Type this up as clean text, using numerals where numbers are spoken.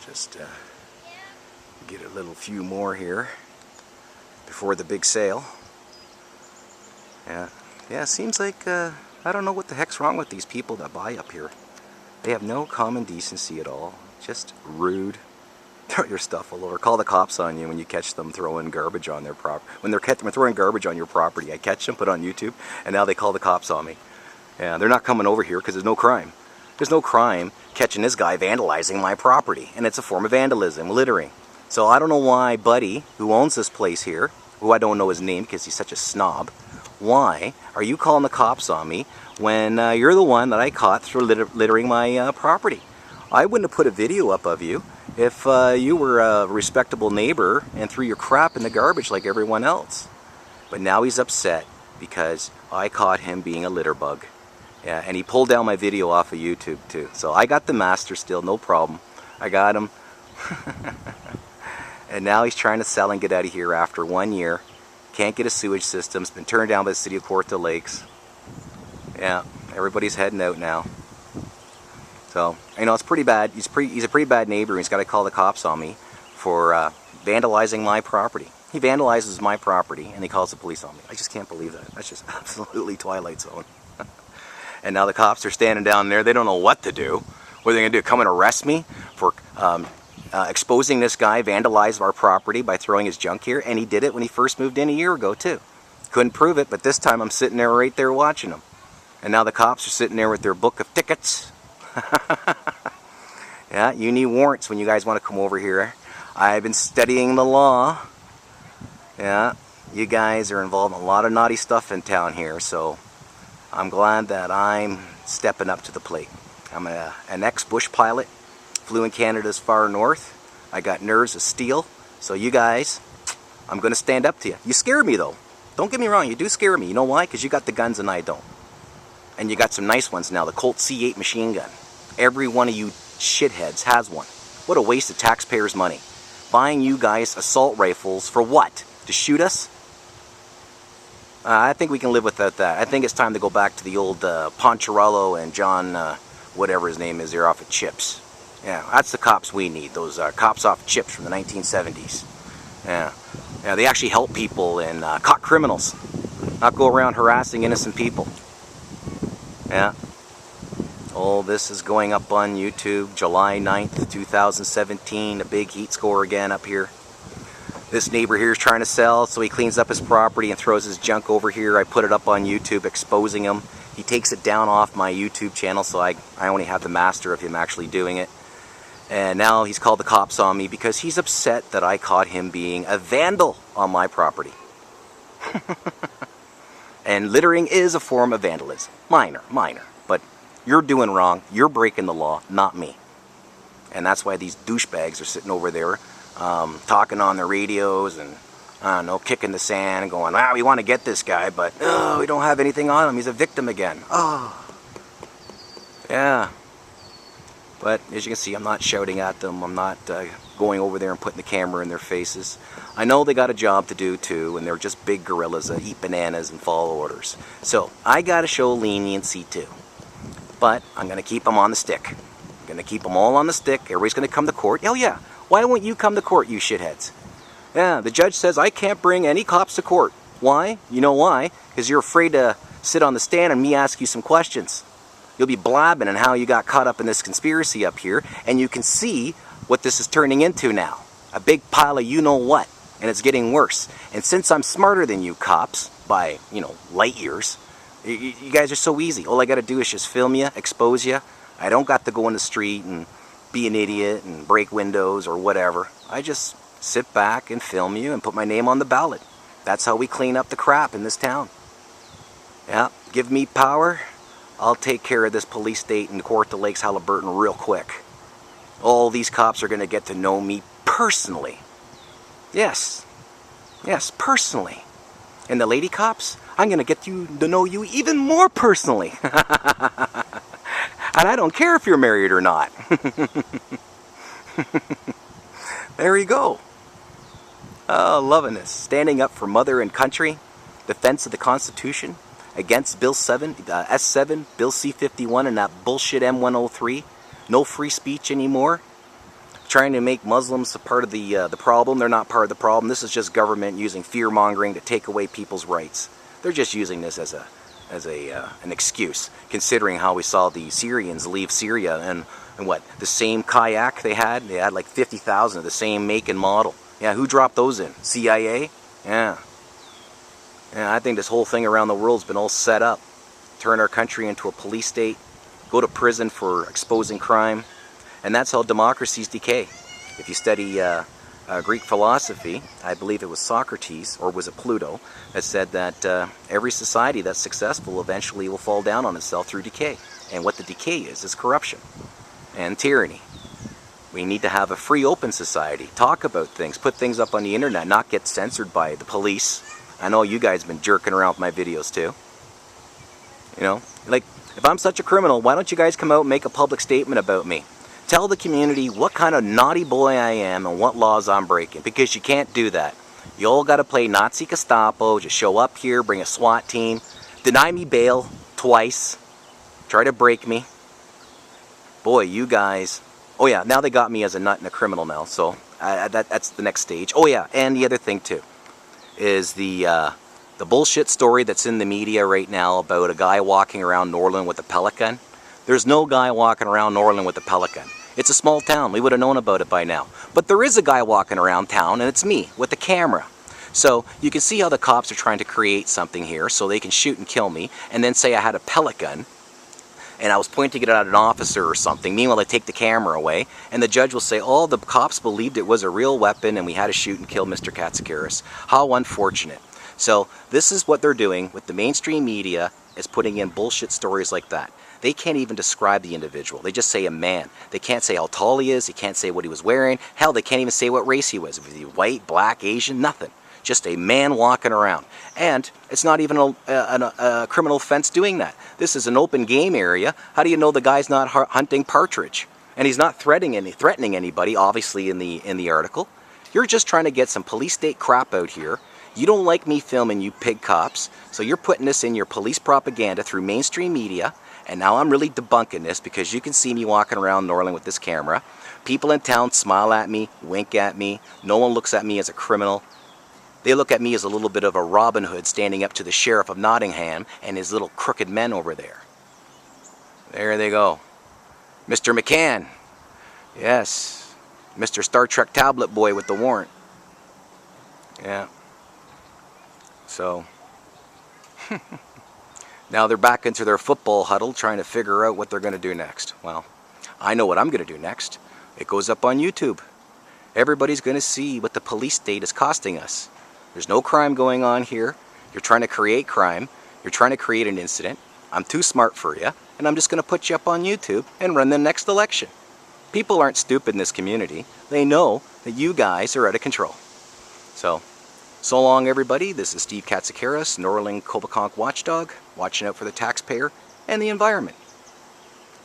Just get a little few more here before the big sale. Yeah, seems like I don't know what the heck's wrong with these people that buy up here. They have no common decency at all. Just rude. Throw your stuff all over. Call the cops on you when you catch them throwing garbage on their property. When they're throwing garbage on your property, I catch them, put it on YouTube, and now they call the cops on me. Yeah, they're not coming over here because there's no crime. There's no crime catching this guy vandalizing my property, and it's a form of vandalism, littering. So I don't know why Buddy, who owns this place here, who I don't know his name because he's such a snob, why are you calling the cops on me when you're the one that I caught through littering my property? I wouldn't have put a video up of you if you were a respectable neighbor and threw your crap in the garbage like everyone else. But now he's upset because I caught him being a litter bug. Yeah, and he pulled down my video off of YouTube too. So I got the master still, no problem. I got him. And now he's trying to sell and get out of here after 1 year. Can't get a sewage system. It's been turned down by the city of Kawartha Lakes. Yeah, everybody's heading out now. So, you know, it's pretty bad. He's a pretty bad neighbor. He's got to call the cops on me for vandalizing my property. He vandalizes my property and he calls the police on me. I just can't believe that. That's just absolutely Twilight Zone. And now the cops are standing down there. They don't know what to do. What are they going to do? Come and arrest me for exposing this guy, vandalized our property by throwing his junk here? And he did it when he first moved in a year ago too. Couldn't prove it, but this time I'm sitting there right there watching him. And now the cops are sitting there with their book of tickets. Yeah, you need warrants when you guys want to come over here. I've been studying the law. Yeah, you guys are involved in a lot of naughty stuff in town here, so I'm glad that I'm stepping up to the plate. I'm an ex-bush pilot, flew in Canada's far north. I got nerves of steel, so you guys, I'm going to stand up to you. You scare me though. Don't get me wrong, you do scare me. You know why? Because you got the guns and I don't. And you got some nice ones now, the Colt C8 machine gun. Every one of you shitheads has one. What a waste of taxpayers' money. Buying you guys assault rifles for what? To shoot us? I think we can live without that. I think it's time to go back to the old Poncherello and John, whatever his name is there, off of Chips. Yeah, that's the cops we need, those cops off Chips from the 1970s. Yeah, they actually help people and caught criminals, not go around harassing innocent people. Yeah. Oh, this is going up on YouTube, July 9th, 2017, a big heat score again up here. This neighbor here is trying to sell, so he cleans up his property and throws his junk over here. I put it up on YouTube, exposing him. He takes it down off my YouTube channel, so I only have the master of him actually doing it. And now he's called the cops on me because he's upset that I caught him being a vandal on my property. And littering is a form of vandalism. Minor. But you're doing wrong. You're breaking the law, not me. And that's why these douchebags are sitting over there talking on their radios and, I don't know, kicking the sand and going, we want to get this guy, but we don't have anything on him. He's a victim again. Oh. Yeah. But as you can see, I'm not shouting at them. I'm not going over there and putting the camera in their faces. I know they got a job to do too, and they're just big gorillas that eat bananas and follow orders. So I got to show leniency too. But I'm going to keep them on the stick. I'm going to keep them all on the stick. Everybody's going to come to court. Oh yeah, why won't you come to court, you shitheads? Yeah, the judge says I can't bring any cops to court. Why? You know why? Because you're afraid to sit on the stand and me ask you some questions. You'll be blabbing on how you got caught up in this conspiracy up here, and you can see what this is turning into now. A big pile of you-know-what, and it's getting worse. And since I'm smarter than you cops, by, light years, you guys are so easy. All I got to do is just film you, expose you. I don't got to go in the street and be an idiot and break windows or whatever. I just sit back and film you and put my name on the ballot. That's how we clean up the crap in this town. Yeah, give me power. I'll take care of this police state in Kawartha Lakes, Halliburton real quick. All these cops are going to get to know me personally. Yes, personally. And the lady cops, I'm going to get you to know you even more personally. And I don't care if you're married or not. There you go. Oh, loving this. Standing up for mother and country, defense of the Constitution, against Bill 7, S7, Bill C-51, and that bullshit M-103. No free speech anymore. trying to make Muslims a part of the problem. They're not part of the problem. This is just government using fear-mongering to take away people's rights. They're just using this as an excuse, considering how we saw the Syrians leave Syria and what, the same kayak they had like 50,000 of the same make and model. Yeah, who dropped those in? CIA? Yeah. Yeah, I think this whole thing around the world's been all set up. Turn our country into a police state, go to prison for exposing crime, and that's how democracies decay. If you study Greek philosophy, I believe it was Socrates, or was it Pluto, that said that every society that's successful eventually will fall down on itself through decay. And what the decay is corruption and tyranny. We need to have a free, open society. Talk about things, put things up on the internet, not get censored by the police. I know you guys have been jerking around with my videos too. You know, like, if I'm such a criminal, why don't you guys come out and make a public statement about me? Tell the community what kind of naughty boy I am and what laws I'm breaking, because you can't do that. You all got to play Nazi Gestapo, just show up here, bring a SWAT team, deny me bail twice, try to break me. Boy, you guys... Oh yeah, now they got me as a nut and a criminal now, so that's the next stage. Oh yeah, and the other thing too is the bullshit story that's in the media right now about a guy walking around Norland with a pellet gun. There's no guy walking around Norland with a pellet gun. It's a small town. We would have known about it by now. But there is a guy walking around town, and it's me with a camera. So you can see how the cops are trying to create something here so they can shoot and kill me, and then say I had a pellet gun, and I was pointing it at an officer or something. Meanwhile, I take the camera away, and the judge will say, oh, the cops believed it was a real weapon, and we had to shoot and kill Mr. Katsikaris. How unfortunate. So this is what they're doing with the mainstream media, is putting in bullshit stories like that. They can't even describe the individual. They just say a man. They can't say how tall he is. They can't say what he was wearing. Hell, they can't even say what race he was. Was he white, black, Asian? Nothing. Just a man walking around. And it's not even a criminal offense doing that. This is an open game area. How do you know the guy's not hunting partridge? And he's not threatening anybody, obviously, in the article. You're just trying to get some police state crap out here. You don't like me filming you pig cops, so you're putting this in your police propaganda through mainstream media. And now I'm really debunking this because you can see me walking around Norland with this camera. People in town smile at me, wink at me. No one looks at me as a criminal. They look at me as a little bit of a Robin Hood standing up to the Sheriff of Nottingham and his little crooked men over there. There they go. Mr. McCann. Yes. Mr. Star Trek tablet boy with the warrant. Yeah. So... Now they're back into their football huddle trying to figure out what they're going to do next. Well, I know what I'm going to do next. It goes up on YouTube. Everybody's going to see what the police state is costing us. There's no crime going on here. You're trying to create crime. You're trying to create an incident. I'm too smart for you, and I'm just going to put you up on YouTube and run the next election. People aren't stupid in this community. They know that you guys are out of control. So long everybody, this is Steve Katsikaris, Norland Kobakonk watchdog, watching out for the taxpayer and the environment.